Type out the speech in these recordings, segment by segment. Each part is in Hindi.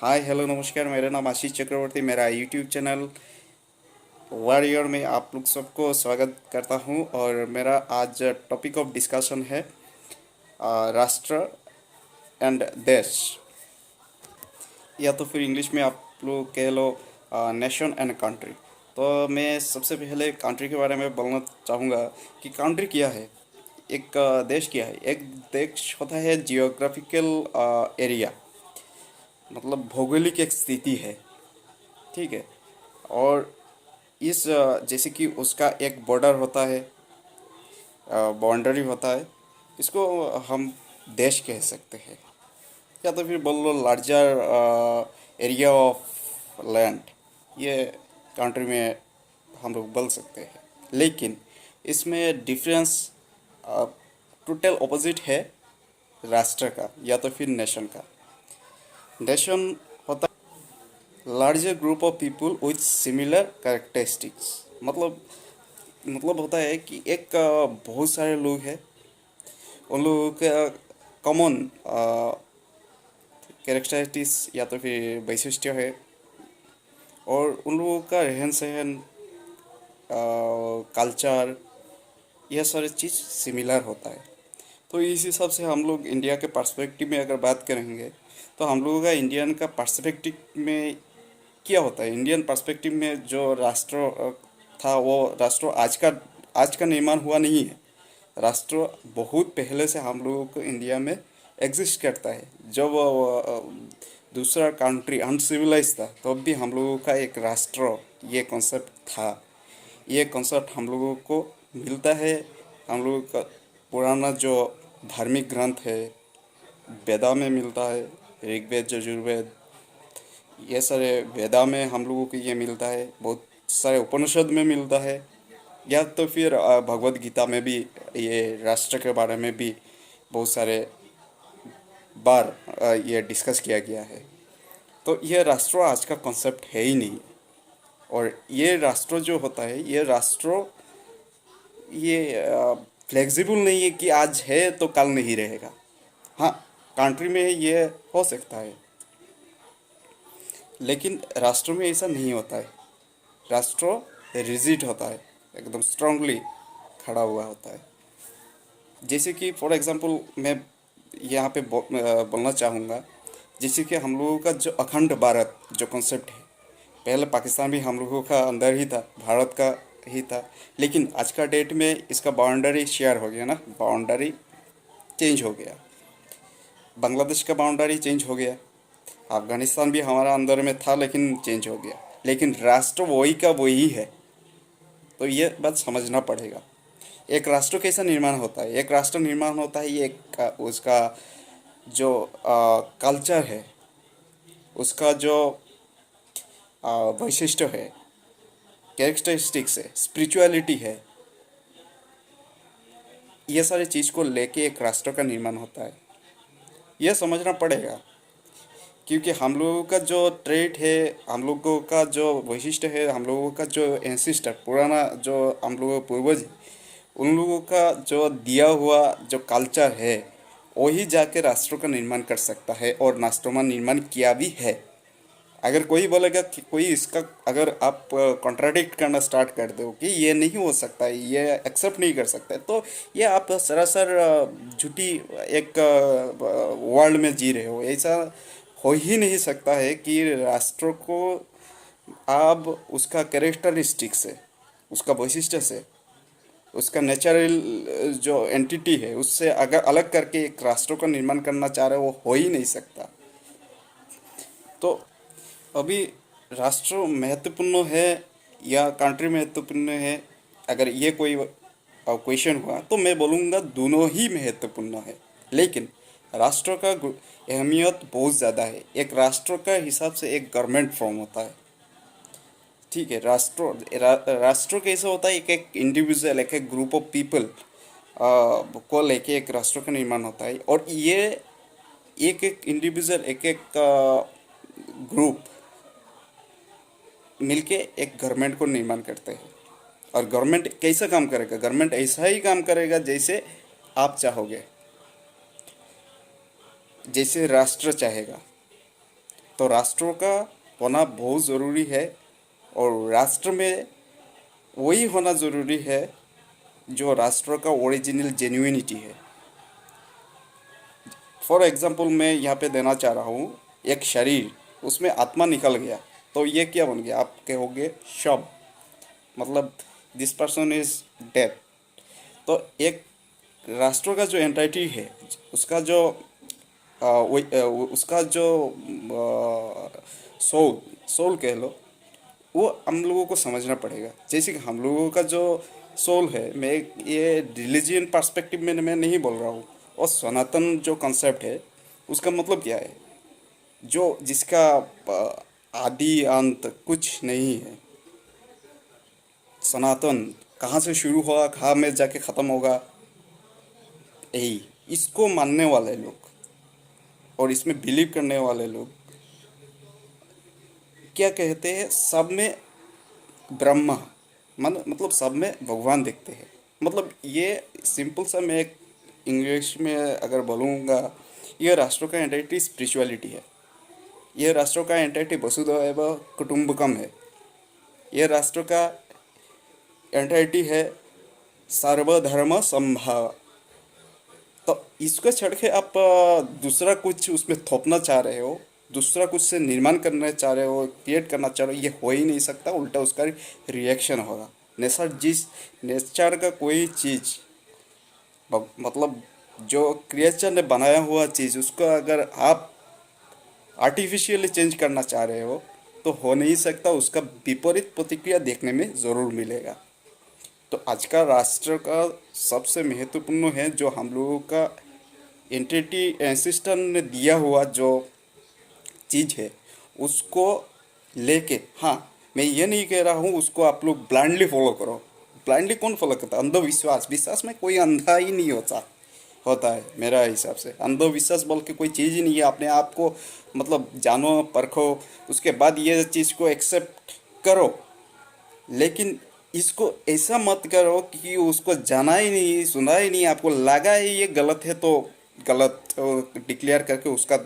हाय हेलो नमस्कार। मेरा नाम आशीष चक्रवर्ती। मेरा यूट्यूब चैनल वॉरियर में आप लोग सबको स्वागत करता हूं। और मेरा आज टॉपिक ऑफ डिस्कशन है राष्ट्र एंड देश, या तो फिर इंग्लिश में आप लोग कह लो नेशन एंड कंट्री। तो मैं सबसे पहले कंट्री के बारे में बोलना चाहूँगा कि कंट्री क्या है, एक देश क्या है। एक देश होता है जियोग्राफिकल एरिया, मतलब भौगोलिक एक स्थिति है। ठीक है। और इस जैसे कि उसका एक बॉर्डर होता है, बाउंड्री होता है, इसको हम देश कह सकते हैं। या तो फिर बोल लो लार्जर एरिया ऑफ लैंड, ये कंट्री में हम लोग बोल सकते हैं। लेकिन इसमें डिफरेंस टोटल ऑपोजिट है राष्ट्र का या तो फिर नेशन का। नेशन होता larger group of people with similar characteristics. मतलब होता है कि एक बहुत सारे लोग हैं, उन लोगों का कॉमन कैरेक्टरिस्टिक्स या तो फिर वैशिष्ट्य है, और उन लोगों का रहन सहन, कल्चर, यह सारी चीज़ सिमिलर होता है। तो इस हिसाब से हम लोग इंडिया के पर्सपेक्टिव में अगर बात करेंगे, तो हम लोगों का इंडियन का पर्सपेक्टिव में क्या होता है। इंडियन पर्सपेक्टिव में जो राष्ट्र था, वो राष्ट्र आज का निर्माण हुआ नहीं है। राष्ट्र बहुत पहले से हम लोगों को इंडिया में एग्जिस्ट करता है। जब दूसरा कंट्री अनसिविलाइज था, तब भी हम लोगों का एक राष्ट्र, ये कॉन्सेप्ट था। ये कॉन्सेप्ट हम लोगों को मिलता है हम लोगों का पुराना जो धार्मिक ग्रंथ है, वेदा में मिलता है। ऋग्वेद, यजुर्वेद, ये सारे वेदा में हम लोगों को ये मिलता है। बहुत सारे उपनिषद में मिलता है, या तो फिर भगवत गीता में भी ये राष्ट्र के बारे में भी बहुत सारे बार ये डिस्कस किया गया है। तो ये राष्ट्र आज का कॉन्सेप्ट है ही नहीं। और ये राष्ट्र जो होता है, ये राष्ट्र ये फ्लेक्सिबल नहीं है कि आज है तो कल नहीं रहेगा। हाँ, कंट्री में ये हो सकता है, लेकिन राष्ट्र में ऐसा नहीं होता है। राष्ट्र रिजिड होता है, एकदम स्ट्रांगली खड़ा हुआ होता है। जैसे कि फॉर एग्जांपल मैं यहाँ पे बोलना चाहूँगा, जैसे कि हम लोगों का जो अखंड भारत जो कॉन्सेप्ट है, पहले पाकिस्तान भी हम लोगों का अंदर ही था, भारत का ही था। लेकिन आज का डेट में इसका बाउंड्री शेयर हो गया ना, बाउंड्री चेंज हो गया। बांग्लादेश का बाउंड्री चेंज हो गया, अफगानिस्तान भी हमारा अंदर में था लेकिन चेंज हो गया। लेकिन राष्ट्र वही का वही है। तो ये बात समझना पड़ेगा। एक राष्ट्र कैसा निर्माण होता है, एक राष्ट्र निर्माण होता है ये उसका जो कल्चर है, उसका जो वैशिष्ट्य है, कैरेक्टरिस्टिक्स है, स्पिरिचुअलिटी है, ये सारी चीज़ को लेके एक राष्ट्र का निर्माण होता है। यह समझना पड़ेगा, क्योंकि हम लोगों का जो ट्रेट है, हम लोगों का जो वैशिष्ट्य है, हम लोगों का जो एंसिस्टर, पुराना जो हम लोगों के पूर्वज, उन लोगों का जो दिया हुआ जो कल्चर है, वही जाके राष्ट्रों का निर्माण कर सकता है, और राष्ट्रों का निर्माण किया भी है। अगर कोई बोलेगा कि कोई इसका, अगर आप कॉन्ट्राडिक्ट करना स्टार्ट कर दो कि ये नहीं हो सकता है, ये एक्सेप्ट नहीं कर सकता है, तो ये आप सरासर झूठी एक वर्ल्ड में जी रहे हो। ऐसा हो ही नहीं सकता है कि राष्ट्र को आप उसका कैरेक्टरिस्टिक से, उसका वैशिष्ट्य से, उसका नेचुरल जो एंटिटी है, उससे अगर अलग करके एक राष्ट्र का निर्माण करना चाह रहे हो, वो हो ही नहीं सकता। तो अभी राष्ट्र महत्वपूर्ण है या कंट्री महत्वपूर्ण है, अगर ये कोई क्वेश्चन हुआ, तो मैं बोलूँगा दोनों ही महत्वपूर्ण है। लेकिन राष्ट्र का अहमियत बहुत ज़्यादा है। एक राष्ट्र का हिसाब से एक गवर्नमेंट फॉर्म होता है। ठीक है। राष्ट्र कैसे होता है, एक एक इंडिविजुअल, एक एक ग्रुप ऑफ पीपल को लेके एक राष्ट्र का निर्माण होता है। और ये एक एक इंडिविजुअल, एक एक ग्रुप मिलके एक गवर्नमेंट को निर्माण करते हैं। और गवर्नमेंट कैसा काम करेगा, गवर्नमेंट ऐसा ही काम करेगा जैसे आप चाहोगे, जैसे राष्ट्र चाहेगा। तो राष्ट्रों का होना बहुत ज़रूरी है, और राष्ट्र में वही होना ज़रूरी है जो राष्ट्र का ओरिजिनल जेन्युइनिटी है। फॉर एग्जांपल मैं यहाँ पे देना चाह रहा हूँ, एक शरीर, उसमें आत्मा निकल गया, तो ये क्या बन गया? आप कहोगे शव, मतलब दिस पर्सन इज डेड। तो एक राष्ट्र का जो एंटाइटी है, उसका जो उसका जो सोल सोल कह लो, वो हम लोगों को समझना पड़ेगा। जैसे कि हम लोगों का जो सोल है, मैं ये रिलीजियन पर्सपेक्टिव में मैं नहीं बोल रहा हूँ, और सनातन जो कॉन्सेप्ट है उसका मतलब क्या है? जो जिसका आदि अंत कुछ नहीं है, सनातन, कहाँ से शुरू हुआ कहाँ में जाके ख़त्म होगा, यही इसको मानने वाले लोग और इसमें बिलीव करने वाले लोग क्या कहते हैं, सब में ब्रह्मा, मतलब सब में भगवान दिखते हैं। मतलब ये सिंपल सा मैं एक इंग्लिश में अगर बोलूँगा, ये राष्ट्रों का एंटाइटी स्पिरिचुअलिटी है। ये राष्ट्रों का एंटाइटी वसुधैव कुटुम्बकम है। ये राष्ट्र का एंटाइटी है सर्वधर्म समभाव। तो इसको छोड़ के आप दूसरा कुछ उसमें थोपना चाह रहे हो, दूसरा कुछ से निर्माण करना चाह रहे हो, क्रिएट करना चाह रहे हो, ये हो ही नहीं सकता। उल्टा उसका रिएक्शन होगा। नेचर का कोई चीज़, मतलब जो क्रिएचर ने बनाया हुआ चीज़, उसको अगर आप आर्टिफिशियली चेंज करना चाह रहे हो तो हो नहीं सकता। उसका विपरीत प्रतिक्रिया देखने में ज़रूर मिलेगा। तो आज का राष्ट्र का सबसे महत्वपूर्ण है जो हम लोगों का एंटिटी एंसिस्टर ने दिया हुआ जो चीज़ है, उसको लेके, हाँ, मैं ये नहीं कह रहा हूँ उसको आप लोग ब्लाइंडली फॉलो करो। ब्लाइंडली कौन फॉलो करता है? अंधविश्वास। विश्वास में कोई अंधा ही नहीं होता है मेरा हिसाब से। अंधविश्वास बोल के कोई चीज़ ही नहीं है। अपने आप को मतलब जानो, परखो, उसके बाद ये चीज़ को एक्सेप्ट करो। लेकिन इसको ऐसा मत करो कि उसको जाना ही नहीं, सुना ही नहीं, आपको लगा ही ये गलत है तो गलत डिक्लेयर करके उसका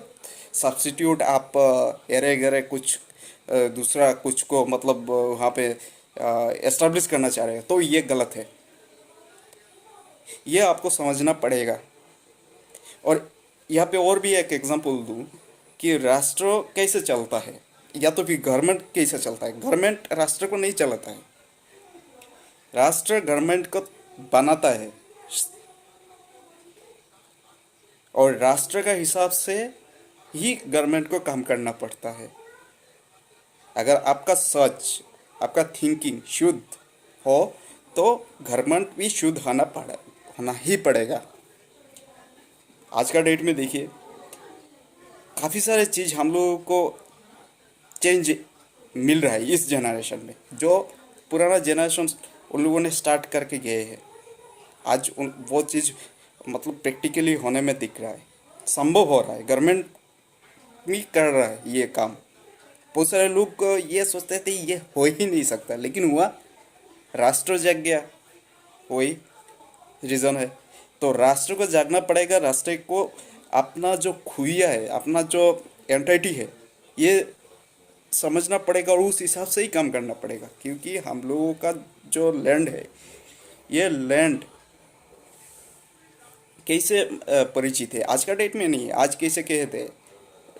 सब्स्टिट्यूट आप एरे गरे कुछ दूसरा कुछ को मतलब वहाँ पे एस्टेब्लिश करना चाह रहे हो, तो ये गलत है। ये आपको समझना पड़ेगा। और यहाँ पे और भी एक एग्जांपल दूँ कि राष्ट्र कैसे चलता है, या तो फिर गवर्नमेंट कैसे चलता है। गवर्नमेंट राष्ट्र को नहीं चलाता है, राष्ट्र गवर्नमेंट को बनाता है, और राष्ट्र का हिसाब से ही गवर्नमेंट को काम करना पड़ता है। अगर आपका सच, आपका थिंकिंग शुद्ध हो तो गवर्नमेंट भी शुद्ध होना ही पड़ेगा। आज का डेट में देखिए, काफ़ी सारे चीज़ हम लोगों को चेंज मिल रहा है इस जनरेशन में। जो पुराना जनरेशन उन लोगों ने स्टार्ट करके गए हैं, आज वो चीज़ मतलब प्रैक्टिकली होने में दिख रहा है, संभव हो रहा है। गवर्नमेंट भी कर रहा है ये काम। बहुत सारे लोग ये सोचते थे ये हो ही नहीं सकता, लेकिन हुआ, राष्ट्र जग गया, वही रीज़न है। तो राष्ट्र को जागना पड़ेगा। राष्ट्र को अपना जो खुइया है, अपना जो एंटिटी है, ये समझना पड़ेगा और उस हिसाब से ही काम करना पड़ेगा। क्योंकि हम लोगों का जो लैंड है, ये लैंड कैसे परिचित है, आज का डेट में नहीं है। आज कैसे कहते हैं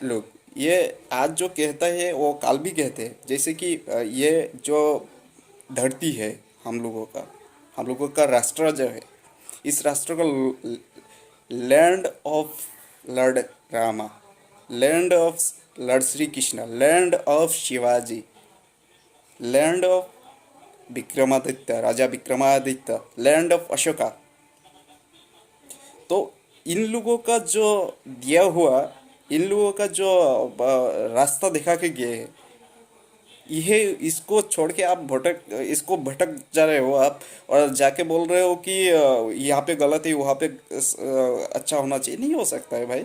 लोग, ये आज जो कहता है वो काल भी कहते हैं। जैसे कि ये जो धरती है हम लोगों का राष्ट्र जो है, इस राष्ट्र का land of Lord Rama, land of Lord Shri Krishna, land of Shivaji, land of Vikramaditya, Raja Vikramaditya, land of Ashoka. तो इन लोगों का जो दिया हुआ, इन लोगों का जो रास्ता दिखा के गए हैं, ये इसको छोड़ के आप इसको भटक जा रहे हो आप, और जाके बोल रहे हो कि यहाँ पे गलत है, वहाँ पे अच्छा होना चाहिए। नहीं हो सकता है भाई,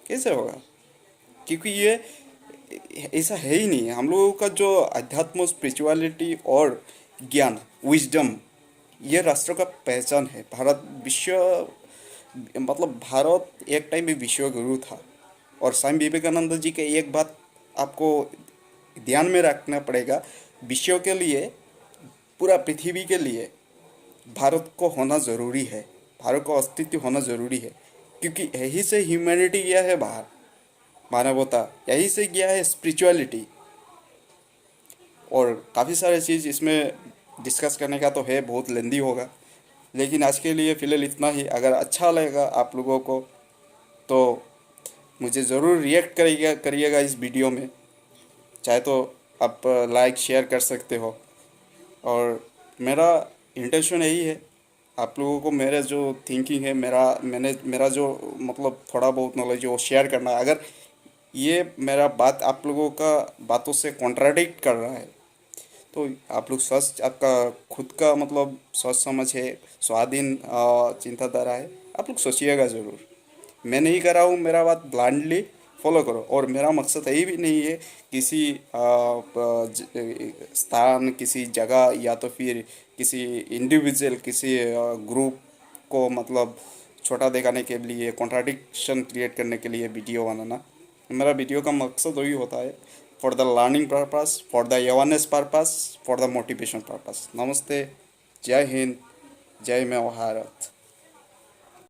कैसे होगा? क्योंकि ये ऐसा है ही नहीं। हम लोगों का जो अध्यात्म, स्पिरिचुअलिटी और ज्ञान, विजडम, ये राष्ट्र का पहचान है। भारत विश्व, मतलब भारत एक टाइम में विश्व गुरु था। और स्वामी विवेकानंद जी की एक बात आपको ध्यान में रखना पड़ेगा। विश्व के लिए, पूरा पृथ्वी के लिए भारत को होना ज़रूरी है, भारत को अस्तित्व होना ज़रूरी है, क्योंकि यही से ह्यूमैनिटी गया है बाहर, मानवता यही से गया है, स्पिरिचुअलिटी। और काफ़ी सारे चीज़ इसमें डिस्कस करने का तो है, बहुत लेंदी होगा, लेकिन आज के लिए फ़िलहाल इतना ही। अगर अच्छा लगेगा आप लोगों को तो मुझे ज़रूर रिएक्ट करिएगा इस वीडियो में, चाहे तो आप लाइक शेयर कर सकते हो। और मेरा इंटेंशन यही है, आप लोगों को मेरा जो थिंकिंग है, मेरा जो मतलब थोड़ा बहुत नॉलेज है वो शेयर करना है। अगर ये मेरा बात आप लोगों का बातों से कॉन्ट्राडिक्ट कर रहा है तो आप लोग सोच, आपका खुद का मतलब सोच समझ है, स्वाधीन चिंताधारा है, आप लोग सोचिएगा ज़रूर। मैं नहीं कर रहा हूँ, मेरा बात ब्लाइंडली फॉलो करो। और मेरा मकसद यही भी नहीं है किसी स्थान, किसी जगह, या तो फिर किसी इंडिविजुअल, किसी ग्रुप को मतलब छोटा दिखाने के लिए, कॉन्ट्राडिक्शन क्रिएट करने के लिए वीडियो बनाना। मेरा वीडियो का मकसद वही होता है, for the learning purpose, for the awareness purpose, for the motivation purpose. नमस्ते, जय हिंद, जय मैं भारत।